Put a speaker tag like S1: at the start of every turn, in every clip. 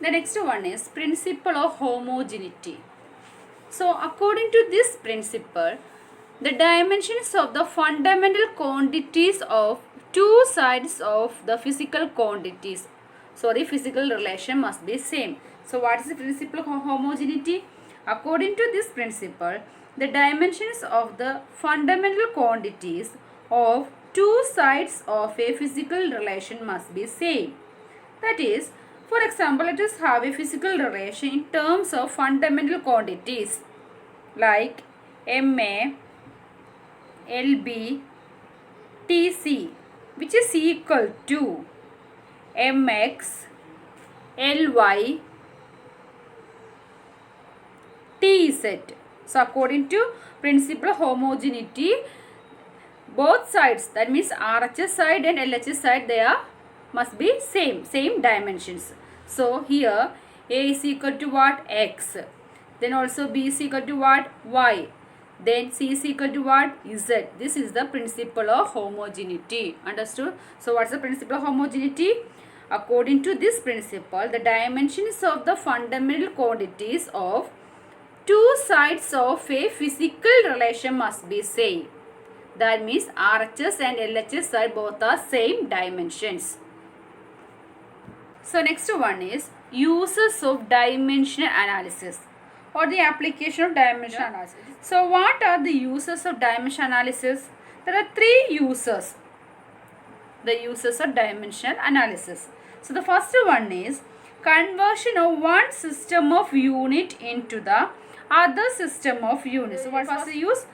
S1: The next one is principle of homogeneity. So according to this principle, the dimensions of the fundamental quantities of two sides of the physical physical relation must be same. So what is the principle of homogeneity? According to this principle, the dimensions of the fundamental quantities of two sides of a physical relation must be same. That is, for example, let us have a physical relation in terms of fundamental quantities like MA, LB, TC, which is equal to MX, LY, TZ. So according to principle of homogeneity, both sides, that means RHS side and LHS side, they must be same dimensions. So here A is equal to what? X. Then also B is equal to what? Y. Then C is equal to what? Z. This is the principle of homogeneity. Understood? So what's the principle of homogeneity? According to this principle, the dimensions of the fundamental quantities of two sides of a physical relation must be same. That means RHS and LHS side both are same dimensions. So next one is uses of dimensional analysis or the application of dimensional analysis. So what are the uses of dimensional analysis? There are three uses. The uses of dimensional analysis. So the first one is conversion of one system of unit into the other system of units. So what is the use?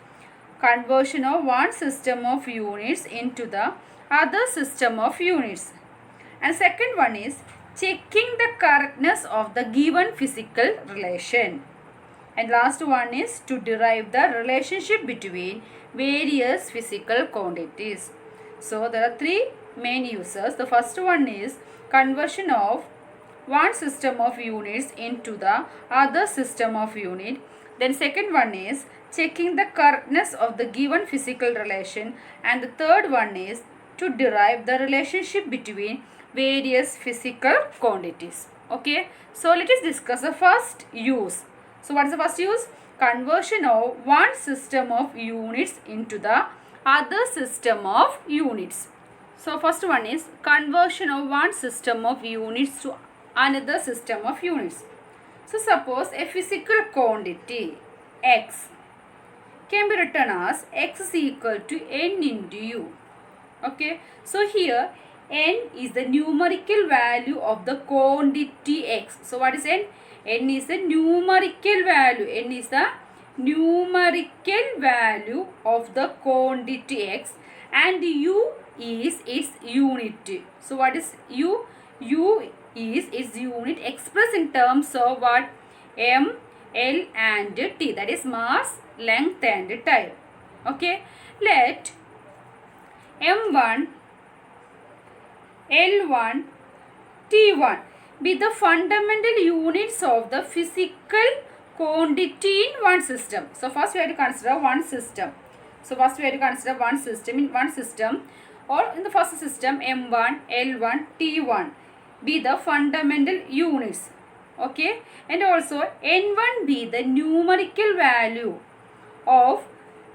S1: Conversion of one system of units into the other system of units. And second one is checking the correctness of the given physical relation. And last one is to derive the relationship between various physical quantities. So there are three main uses. The first one is conversion of one system of units into the other system of unit. Then second one is checking the correctness of the given physical relation. And the third one is to derive the relationship between various physical quantities. Okay, so let us discuss the first use. So what is the first use? Conversion of one system of units into the other system of units. So first one is conversion of one system of units to another system of units. So suppose a physical quantity x can be written as x is equal to n into u. Okay, so here n is the numerical value of the quantity x. So what is n? N is the numerical value. N is the numerical value of the quantity x and u is its unit. So what is u? U is its unit expressed in terms of what? M, L and T, that is mass, length and time. Okay, let M1, L1, T1 be the fundamental units of the physical quantity in one system. So first we have to consider one system. So first we have to consider one system. In one system or in the first system, M1, L1, T1 be the fundamental units. Okay, and also N1 be the numerical value of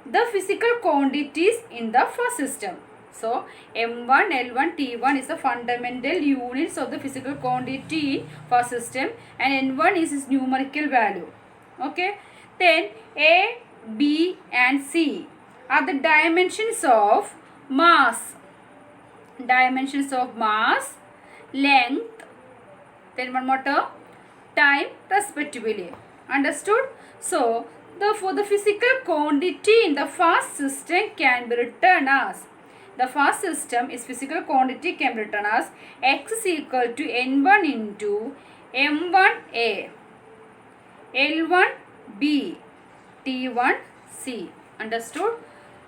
S1: the physical quantities in the first system. So M1, L1, T1 is the fundamental units of the physical quantity in first system and N1 is its numerical value. Okay, then A, B and C are the dimensions of mass. Dimensions of mass, length, then one more term, time respectively. Understood? So for the physical quantity in the first system can be written as, the first system is physical quantity can be written as x is equal to n1 into m1a, l1b, t1c. Understood?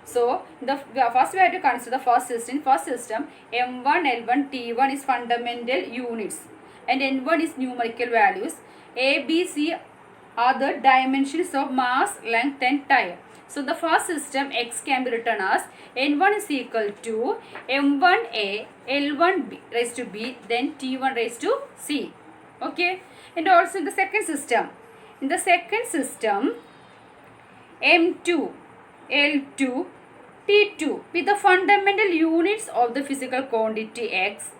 S1: So first we have to consider the first system. First system m1, l1, t1 is fundamental units and n1 is numerical values. A, B, C are the dimensions of mass, length and time. So the first system x can be written as n1 is equal to m1a, l1 raised to b, then t1 raised to c. Okay, and also in the second system, M2, L2, T2 with the fundamental units of the physical quantity X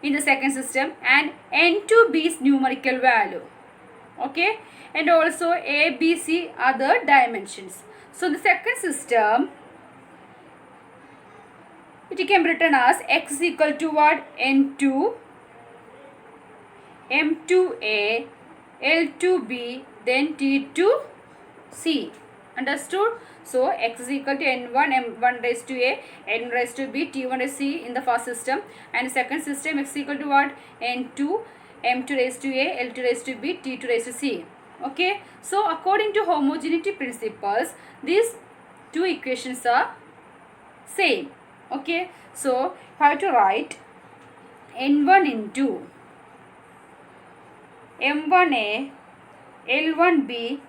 S1: in the second system, and N2B is numerical value. Okay, and also A, B, C other dimensions. So the second system, it can be written as X is equal to what? N2, M2A, L2B, then T2C. Understood? So X is equal to N1, M1 raised to A, N raised to B, T1 raised to C in the first system, and second system X is equal to what? N2, M2 raised to A, L2 raised to B, T2 raised to C. Okay, so according to homogeneity principles, these two equations are same. Okay, so how to write N1 into M1A, L1B,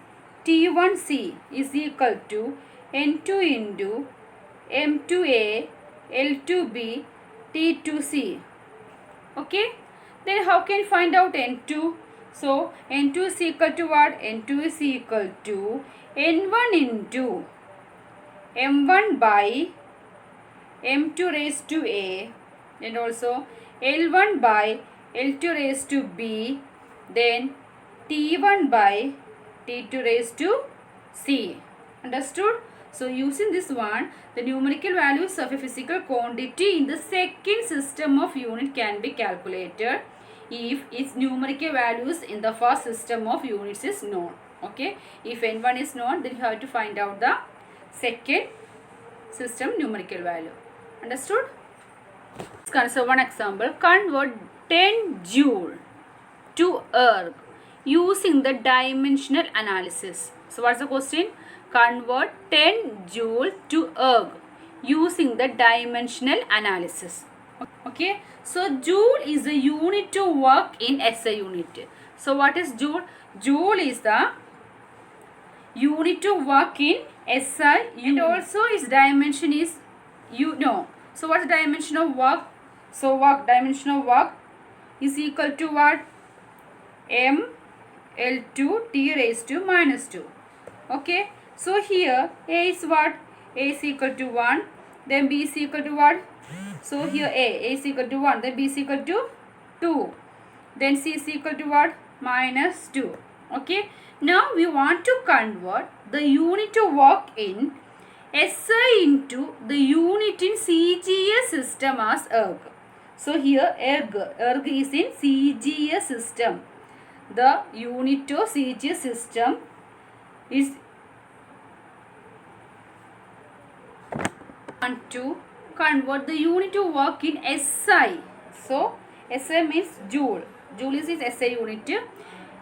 S1: T1C is equal to N2 into M2A, L2B, T2C. Okay, then how can you find out N2? So N2 is equal to what? N2 is equal to N1 into M1 by M2 raised to A, and also L1 by L2 raised to B, then T1 by T2 raised to C. Understood? So using this one, the numerical values of a physical quantity in the second system of unit can be calculated if its numerical values in the first system of units is known. Okay, if N1 is known, then you have to find out the second system numerical value. Understood? Let's consider one example. Convert 10 joule to erg using the dimensional analysis. So what's the question? Convert 10 joule to erg using the dimensional analysis. Okay, so joule is the unit to work in SI unit. So what is joule? Joule is the unit to work in SI unit, and also its dimension is, you know. So what's the dimension of work? So dimension of work is equal to what? M L2 T raised to minus 2. Okay, so here A is what? A is equal to 1, then B is equal to what? So here A is equal to 1, then B is equal to 2, then C is equal to what? Minus 2. Okay, now we want to convert the unit to work in SI into the unit in CGS system as erg. So here erg is in CGS system. The unit of CGS system is want to convert the unit to work in SI. So SI means joule. Joule is its SI unit.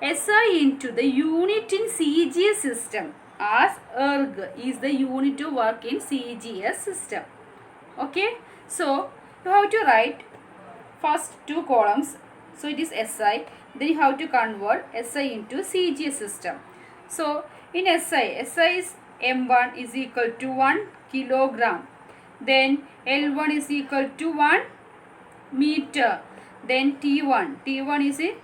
S1: SI into the unit in CGS system as erg is the unit to work in CGS system. Okay, so you have to write first two columns. So it is SI, then you have to convert SI into CGS system. So in SI is M1 is equal to 1 kilogram, then L1 is equal to 1 meter, then T1 is in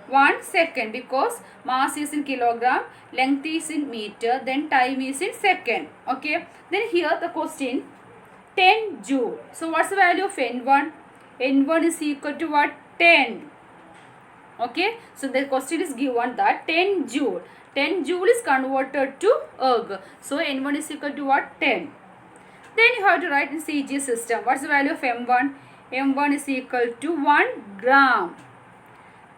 S1: 1 second because mass is in kilogram, length is in meter, then time is in second. Okay, then here the question 10 joule. So what's the value of N1? N1 is equal to what? 10. Okay, so the question is given that 10 joule. 10 joule is converted to erg. So N1 is equal to what? 10. Then you have to write in CGS system. What's the value of M1? M1 is equal to 1 gram.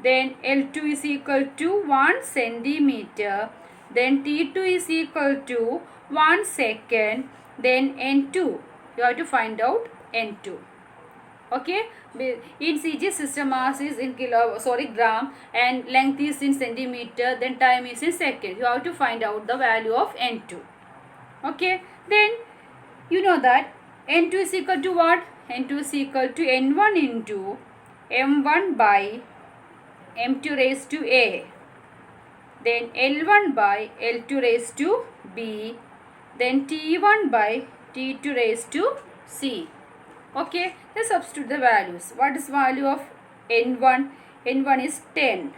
S1: Then L2 is equal to 1 centimeter. Then T2 is equal to 1 second. Then N2. You have to find out N2. Okay, in CGS system mass is in gram, and length is in centimeter, then time is in second. You have to find out the value of N2. Okay, then you know that N2 is equal to what? N2 is equal to N1 into M1 by M2 raised to A, then L1 by L2 raised to B, then T1 by T2 raised to C. Okay, let's substitute the values. What is value of N1? N1 is 10.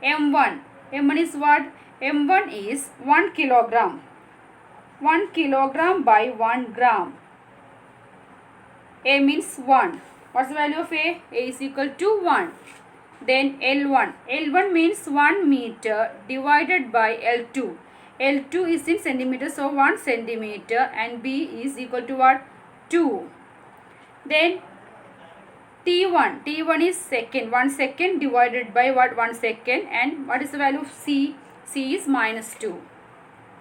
S1: M1 is what? M1 is 1 kilogram. 1 kilogram by 1 gram. A means 1. What's the value of A? A is equal to 1. Then L1 means 1 meter divided by L2. L2 is in centimeters, so 1 centimeter, and B is equal to what? 2. Then T1 is second. 1 second divided by what? 1 second. And what is the value of C? C is minus 2.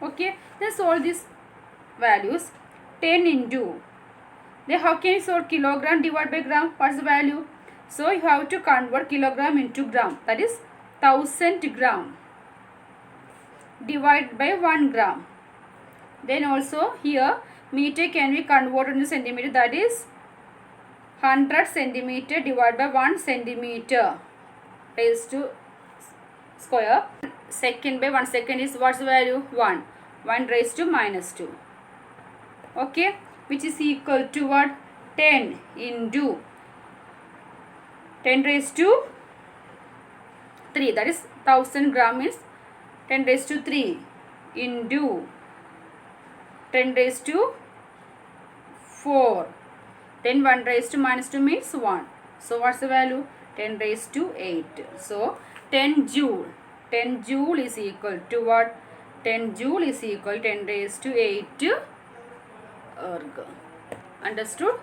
S1: Okay. Then solve these values. 10 into. Then how can you solve kilogram divided by gram? What's the value? So you have to convert kilogram into gram. That is 1000 gram divided by 1 gram. Then also here meter can be converted into centimeter. That is 100 centimeter divided by 1 centimeter raised to square. Second by 1 second is what's the value? 1. 1 raised to minus 2. Okay. Which is equal to what? 10 into 10 raised to 3. That is 1000 gram is 10 raised to 3 into 10 raised to 4. Then 1 raised to minus 2 means 1. So what's the value? 10 raised to 8. So 10 joule. 10 joule is equal to what? 10 joule is equal to 10 raised to 8 erg. Understood?